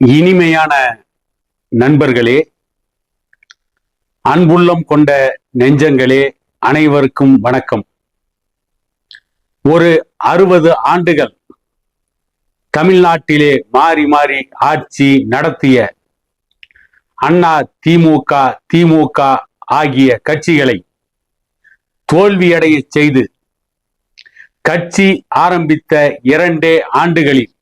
இனிமையான நண்பர்களே, அன்புள்ளம் கொண்ட நெஞ்சங்களே, அனைவருக்கும் வணக்கம். ஒரு 60 ஆண்டுகள் தமிழ்நாட்டிலே மாறி மாறி ஆட்சி நடத்திய அண்ணா திமுக ஆகிய கட்சிகளை தோல்வியடைய செய்து கட்சி ஆரம்பித்த 2 ஆண்டுகளில்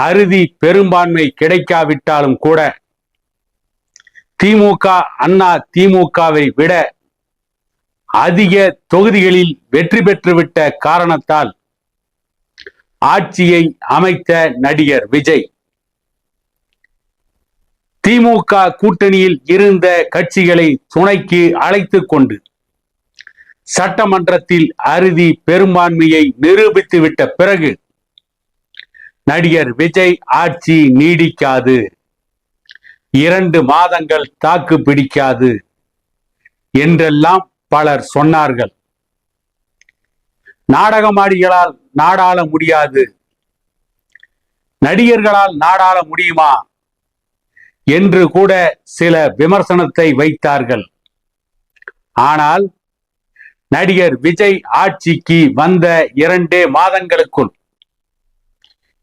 அறுதி பெரும்பான்மை கிடைக்காவிட்டாலும் கூட திமுக அண்ணா திமுகவை விட அதிக தொகுதிகளில் வெற்றி பெற்றுவிட்ட காரணத்தால் ஆட்சியை அமைத்த நடிகர் விஜய் திமுக கூட்டணியில் இருந்த கட்சிகளை துணைக்கு அழைத்து கொண்டு சட்டமன்றத்தில் அறுதி பெரும்பான்மையை நிரூபித்துவிட்ட பிறகு நடிகர் விஜய் ஆட்சி நீடிக்காது, 2 மாதங்கள் தாக்கு பிடிக்காது என்றெல்லாம் பலர் சொன்னார்கள். நாடகமாடிகளால் நாடாள முடியாது, நடிகர்களால் நாடாள முடியுமா என்று கூட சில விமர்சனத்தை வைத்தார்கள். ஆனால் நடிகர் விஜய் ஆட்சிக்கு வந்த 2 மாதங்களுக்குள்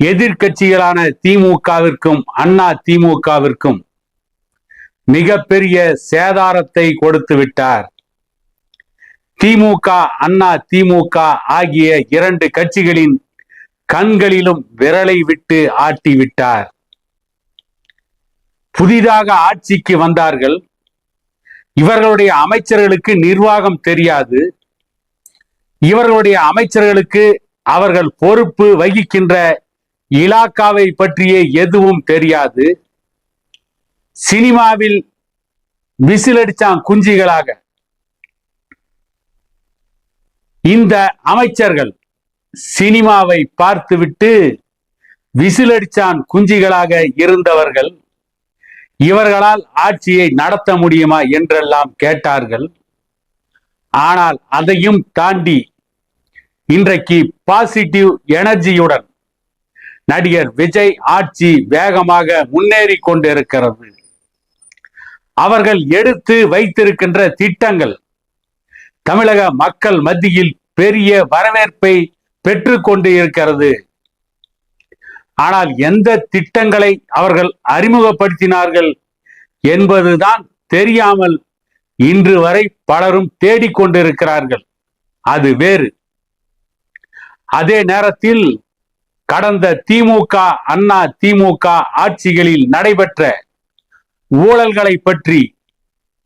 எதிர்கட்சிகளான திமுகவிற்கும் அண்ணா திமுகவிற்கும் மிகப்பெரிய சேதாரத்தை கொடுத்து விட்டார். திமுக அண்ணா திமுக ஆகிய 2 கட்சிகளின் கண்களிலும் விரலை விட்டு ஆட்டிவிட்டார். புதிதாக ஆட்சிக்கு வந்தார்கள். இவர்களுடைய அமைச்சர்களுக்கு நிர்வாகம் தெரியாது. இவர்களுடைய அமைச்சர்களுக்கு அவர்கள் பொறுப்பு வகிக்கின்ற இலாக்காவை பற்றிய எதுவும் தெரியாது. சினிமாவில் விசிலடிச்சான் குஞ்சிகளாக இந்த அமைச்சர்கள் சினிமாவை பார்த்துவிட்டு விசிலடிச்சான் குஞ்சிகளாக இருந்தவர்கள் இவர்களால் ஆட்சியை நடத்த முடியுமா என்றெல்லாம் கேட்டார்கள். ஆனால் அதையும் தாண்டி இன்றைக்கு பாசிட்டிவ் எனர்ஜியுடன் நடிகர் விஜய் ஆட்சி வேகமாக முன்னேறி கொண்டிருக்கிறது. அவர்கள் எடுத்து வைத்திருக்கின்ற திட்டங்கள் தமிழக மக்கள் மத்தியில் பெரிய வரவேற்பை பெற்றுக் கொண்டு இருக்கிறது. ஆனால் எந்த திட்டங்களை அவர்கள் அறிமுகப்படுத்தினார்கள் என்பதுதான் தெரியாமல் இன்று வரை பலரும் தேடிக்கொண்டிருக்கிறார்கள். அது வேறு. அதே நேரத்தில் கடந்த திமுக அண்ணா திமுக ஆட்சிகளில் நடைபெற்ற ஊழல்களை பற்றி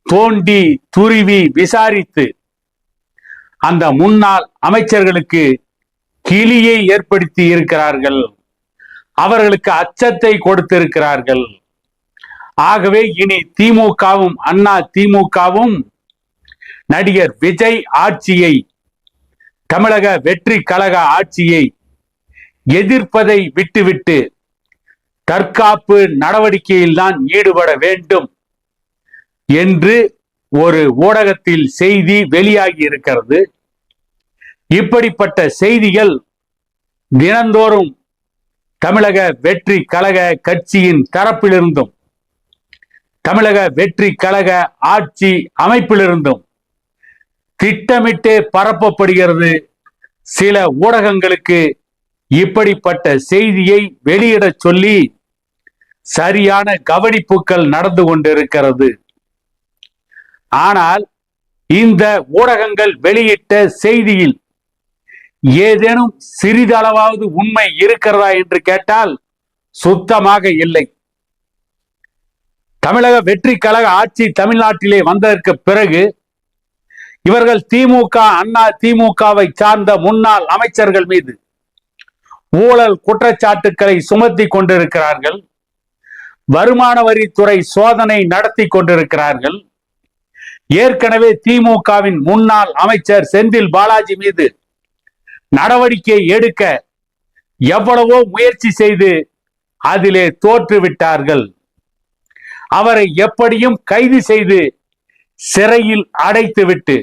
தோண்டி துருவி விசாரித்து அந்த முன்னாள் அமைச்சர்களுக்கு கிளியை ஏற்படுத்தி இருக்கிறார்கள். அவர்களுக்கு அச்சத்தை கொடுத்திருக்கிறார்கள். ஆகவே இனி திமுகவும் அண்ணா திமுகவும் நடிகர் விஜய் ஆட்சியை, தமிழக வெற்றி கழக ஆட்சியை எதிர்ப்பதை விட்டுவிட்டு தற்காப்பு நடவடிக்கையில் தான் ஈடுபட வேண்டும் என்று ஒரு ஊடகத்தில் செய்தி வெளியாகி இருக்கிறது. இப்படிப்பட்ட செய்திகள் தினந்தோறும் தமிழக வெற்றி கழக கட்சியின் தரப்பிலிருந்தும் தமிழக வெற்றி கழக ஆட்சி அமைப்பிலிருந்தும் திட்டமிட்டு பரப்பப்படுகிறது. சில ஊடகங்களுக்கு இப்படிப்பட்ட செய்தியை வெளியிட சொல்லி சரியான கவனிப்புகள் நடந்து கொண்டிருக்கிறது. ஆனால் இந்த ஊடகங்கள் வெளியிட்ட செய்தியில் ஏதேனும் சிறிதளவாவது உண்மை இருக்கிறதா என்று கேட்டால் சுத்தமாக இல்லை. தமிழக வெற்றி கழக ஆட்சி தமிழ்நாட்டிலே வந்ததற்கு பிறகு இவர்கள் திமுக அண்ணா திமுகவை சார்ந்த முன்னாள் அமைச்சர்கள் மீது ஊழல் குற்றச்சாட்டுக்களை சுமத்தி கொண்டிருக்கிறார்கள். வருமான வரித்துறை சோதனை நடத்தி கொண்டிருக்கிறார்கள். ஏற்கனவே திமுகவின் முன்னாள் அமைச்சர் செந்தில் பாலாஜி மீது நடவடிக்கை எடுக்க எவ்வளவோ முயற்சி செய்து அதிலே தோற்றுவிட்டார்கள். அவரை எப்படியும் கைது செய்து சிறையில் அடைத்துவிட்டு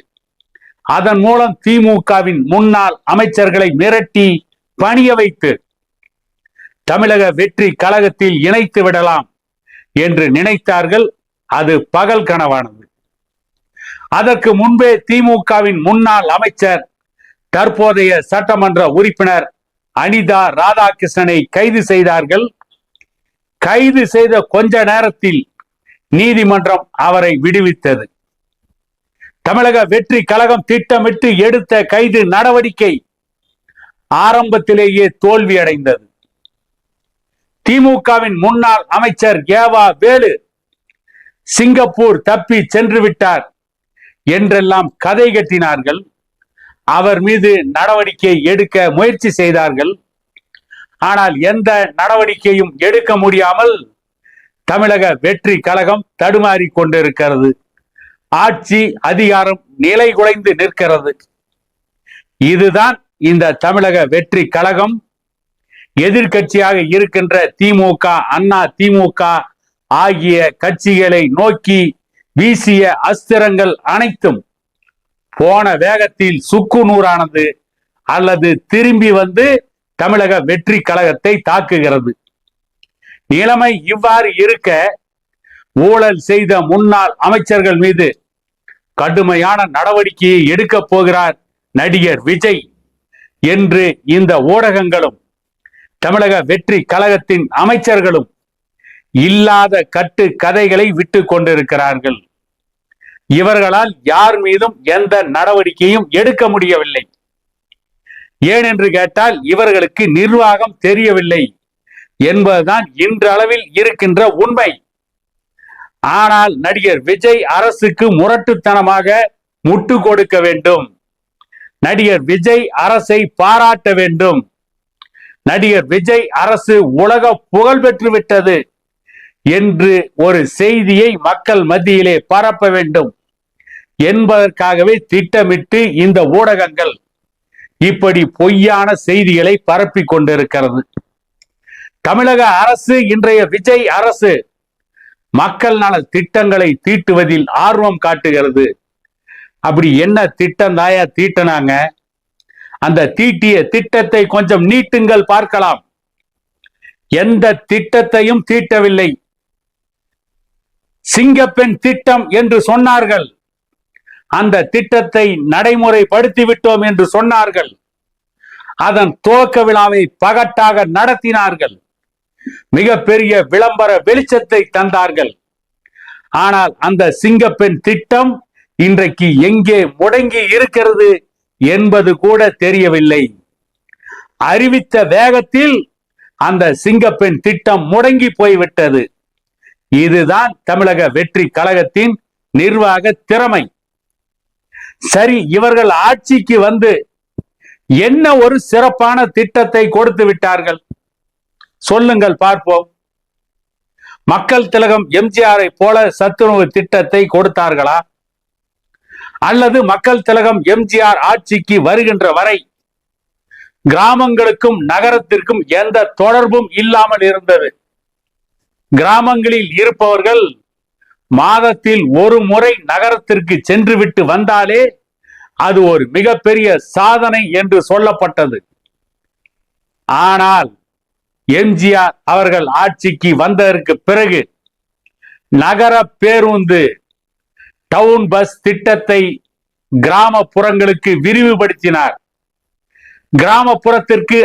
அதன் மூலம் திமுகவின் முன்னாள் அமைச்சர்களை மிரட்டி பணிய வைத்து தமிழக வெற்றி கழகத்தில் இணைத்து விடலாம் என்று நினைத்தார்கள். அது பகல் கனவானது. அதற்கு முன்பே திமுகவின் முன்னாள் அமைச்சர், தற்போதைய சட்டமன்ற உறுப்பினர் அனிதா ராதாகிருஷ்ணனை கைது செய்தார்கள். கைது செய்த கொஞ்ச நேரத்தில் நீதிமன்றம் அவரை விடுவித்தது. தமிழக வெற்றி கழகம் திட்டமிட்டு எடுத்த கைது நடவடிக்கை ஆரம்பத்திலேயே தோல்வியடைந்தது. திமுகவின் முன்னாள் அமைச்சர் ஏவா வேலு சிங்கப்பூர் தப்பி சென்று விட்டார் என்றெல்லாம் கதை கட்டினார்கள். அவர் மீது நடவடிக்கை எடுக்க முயற்சி செய்தார்கள். ஆனால் எந்த நடவடிக்கையும் எடுக்க முடியாமல் தமிழக வெற்றி கழகம் தடுமாறி கொண்டிருக்கிறது. ஆட்சி அதிகாரம் நிலை குலைந்து நிற்கிறது. இதுதான் இந்த தமிழக வெற்றி கழகம். எதிர்கட்சியாக இருக்கின்ற திமுக, அண்ணா திமுக ஆகிய கட்சிகளை நோக்கி வீசிய அஸ்திரங்கள் அனைத்தும் போன வேகத்தில் சுக்கு நூறானது அல்லது திரும்பி வந்து தமிழக வெற்றி கழகத்தை தாக்குகிறது. நிலைமை இவ்வாறு இருக்க, ஊழல் செய்த முன்னாள் அமைச்சர்கள் மீது கடுமையான நடவடிக்கையை எடுக்க போகிறார் நடிகர் விஜய் என்று இந்த ஊடகங்களும் தமிழக வெற்றி கழகத்தின் அமைச்சர்களும் இல்லாத கட்டு கதைகளை விட்டு கொண்டிருக்கிறார்கள். இவர்களால் யார் மீதும் எந்த நடவடிக்கையும் எடுக்க முடியவில்லை. ஏனென்று கேட்டால் இவர்களுக்கு நிர்வாகம் தெரியவில்லை என்பதுதான் இன்றளவில் இருக்கின்ற உண்மை. ஆனால் நடிகர் விஜய் அரசுக்கு முரட்டுத்தனமாக முட்டு கொடுக்க வேண்டும். நடிகர் விஜய் அரசை பாராட்ட வேண்டும். நடிகர் விஜய் அரசு உலக புகழ் பெற்று விட்டது என்று ஒரு செய்தியை மக்கள் மத்தியிலே பரப்ப வேண்டும் என்பதற்காகவே திட்டமிட்டு இந்த ஊடகங்கள் இப்படி பொய்யான செய்திகளை பரப்பிக் கொண்டிருக்கிறது. தமிழக அரசு, இன்றைய விஜய் அரசு மக்கள் நல திட்டங்களை தீட்டுவதில் ஆர்வம் காட்டுகிறது. அப்படி என்ன திட்டம் தாயா தீட்டினாங்க? அந்த தீட்டிய திட்டத்தை கொஞ்சம் நீட்டுங்கள் பார்க்கலாம். எந்த திட்டத்தையும் தீட்டவில்லை. சிங்கப்பெண் திட்டம் என்று சொன்னார்கள். அந்த திட்டத்தை நடைமுறைப்படுத்தி விட்டோம் என்று சொன்னார்கள். அதன் துவக்க விழாவை பகட்டாக நடத்தினார்கள். மிகப்பெரிய விளம்பர வெளிச்சத்தை தந்தார்கள். ஆனால் அந்த சிங்கப்பெண் திட்டம் இன்றைக்கு எங்கே முடங்கி இருக்கிறது என்பது கூட தெரியவில்லை. அறிவித்த வேகத்தில் அந்த சிங்கப்பெண் திட்டம் முடங்கி போய்விட்டது. இதுதான் தமிழக வெற்றி கழகத்தின் நிர்வாக திறமை. சரி, இவர்கள் ஆட்சிக்கு வந்து என்ன ஒரு சிறப்பான திட்டத்தை கொடுத்து விட்டார்கள்? சொல்லுங்கள் பார்ப்போம். மக்கள் திலகம் எம்ஜிஆரை போல சத்துணவு திட்டத்தை கொடுத்தார்களா? அல்லது மக்கள் திலகம் எம்ஜிஆர் ஆட்சிக்கு வருகின்ற வரை கிராமங்களுக்கும் நகரத்திற்கும் எந்த தொடர்பும் இல்லாமல் இருந்தது. கிராமங்களில் இருப்பவர்கள் மாதத்தில் ஒரு முறை நகரத்திற்கு சென்று விட்டு வந்தாலே அது ஒரு மிகப்பெரிய சாதனை என்று சொல்லப்பட்டது. ஆனால் எம்ஜிஆர் அவர்கள் ஆட்சிக்கு வந்ததற்கு பிறகு நகர பேருந்து, டவுன் பஸ் திட்டத்தை கிராமப்புறங்களுக்கு விரிவுபடுத்தினார். கிராமப்புறத்திற்கு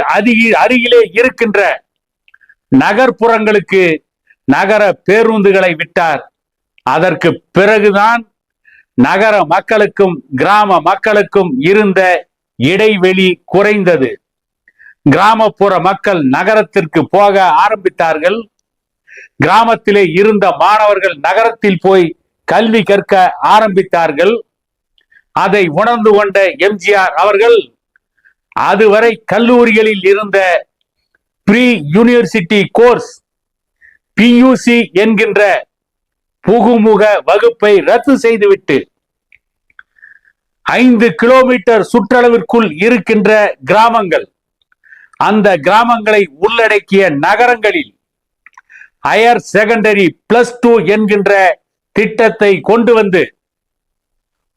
அருகிலே இருக்கின்ற நகர்ப்புறங்களுக்கு நகர பேருந்துகளை விட்டார். அதற்கு பிறகுதான் நகர மக்களுக்கும் கிராம மக்களுக்கும் இருந்த இடைவெளி குறைந்தது. கிராமப்புற மக்கள் நகரத்திற்கு போக ஆரம்பித்தார்கள். கிராமத்திலே இருந்த மாணவர்கள் நகரத்தில் போய் கல்வி கற்க ஆரம்பித்தார்கள். அதை உணர்ந்து கொண்ட எம்ஜிஆர் அவர்கள் அதுவரை கல்லூரிகளில் இருந்த ப்ரீ யூனிவர்சிட்டி கோர்ஸ், பியூசி என்கின்ற புகுமுக வகுப்பை ரத்து செய்துவிட்டு 5 கிலோமீட்டர் சுற்றளவிற்குள் இருக்கின்ற கிராமங்கள், அந்த கிராமங்களை உள்ளடக்கிய நகரங்களில் ஹையர் செகண்டரி +2 என்கின்ற திட்டத்தை கொண்டு வந்து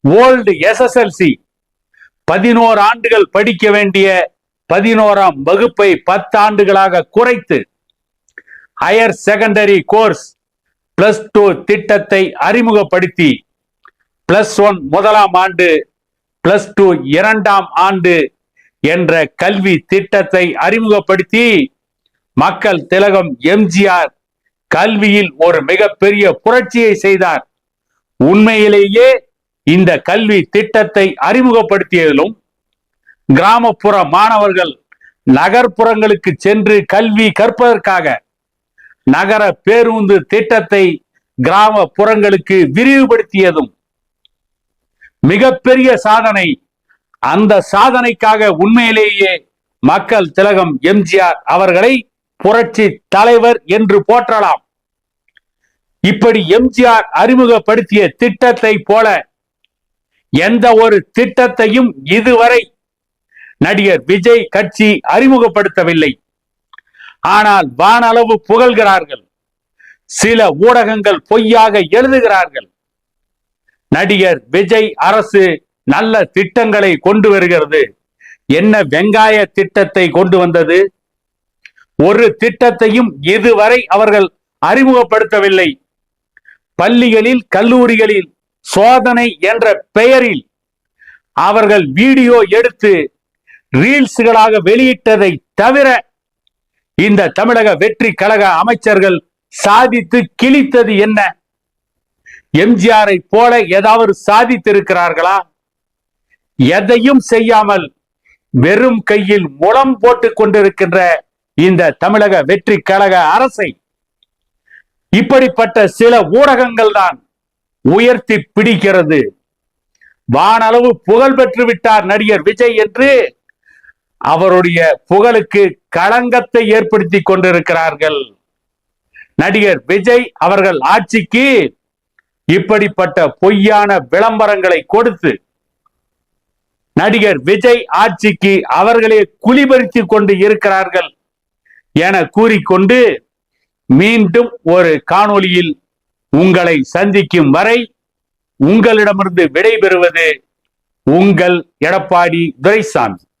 ஓல்டு SSLC 11 ஆண்டுகள் படிக்க வேண்டிய 11ஆம் வகுப்பை 10 ஆண்டுகளாக குறைத்து ஹையர் செகண்டரி கோர்ஸ் +2 திட்டத்தை அறிமுகப்படுத்தி +1 முதலாம் ஆண்டு +2 இரண்டாம் ஆண்டு என்ற கல்வி திட்டத்தை அறிமுகப்படுத்தி மக்கள் திலகம் எம்ஜிஆர் கல்வியில் ஒரு மிகப்பெரிய புரட்சியை செய்தார். உண்மையிலேயே இந்த கல்வி திட்டத்தை அறிமுகப்படுத்தியதிலும் கிராமப்புற மாணவர்கள் நகர்ப்புறங்களுக்கு சென்று கல்வி கற்பதற்காக நகர பேருந்து திட்டத்தை கிராமப்புறங்களுக்கு விரிவுபடுத்தியதும் மிகப்பெரிய சாதனை. அந்த சாதனைக்காக உண்மையிலேயே மக்கள் திலகம் எம்ஜிஆர் அவர்களை புரட்சி தலைவர் என்று போற்றலாம். இப்படி எம்ஜிஆர் அறிமுகப்படுத்திய திட்டத்தை போல எந்த ஒரு திட்டத்தையும் இதுவரை நடிகர் விஜய் கட்சி அறிமுகப்படுத்தவில்லை. ஆனால் வானளவு புகழ்கிறார்கள். சில ஊடகங்கள் பொய்யாக எழுதுகிறார்கள். நடிகர் விஜய் அரசு நல்ல திட்டங்களை கொண்டு வருகிறது. என்ன வெங்காய திட்டத்தை கொண்டு வந்தது? ஒரு திட்டத்தையும் இதுவரை அவர்கள் அறிமுகப்படுத்தவில்லை. பள்ளிகளில் கல்லூரிகளில் சோதனை என்ற பெயரில் அவர்கள் வீடியோ எடுத்து ரீல்ஸ்களாக வெளியிட்டதை தவிர இந்த தமிழக வெற்றி கழக அமைச்சர்கள் சாதித்து கிழித்தது என்ன? எம்ஜிஆரை போல ஏதாவது சாதித்திருக்கிறார்களா? எதையும் செய்யாமல் வெறும் கையில் முளம் போட்டுக் கொண்டிருக்கின்ற இந்த தமிழக வெற்றி கழக அரசை இப்படிப்பட்ட சில ஊடகங்கள் தான் உயர்த்தி பிடிக்கிறது. வானளவு புகழ் பெற்று விட்டார் நடிகர் விஜய் என்று அவருடைய புகழுக்கு களங்கத்தை ஏற்படுத்தி கொண்டிருக்கிறார்கள். நடிகர் விஜய் அவர்கள் ஆட்சிக்கு இப்படிப்பட்ட பொய்யான விளம்பரங்களை கொடுத்து நடிகர் விஜய் ஆட்சிக்கு அவர்களே குளிபறித்துக் கொண்டு இருக்கிறார்கள் என கூறிக்கொண்டு மீண்டும் ஒரு காணொளியில் உங்களை சந்திக்கும் வரை உங்களிடமிருந்து விடைபெறுவது உங்கள் எடப்பாடி துரைசாமி.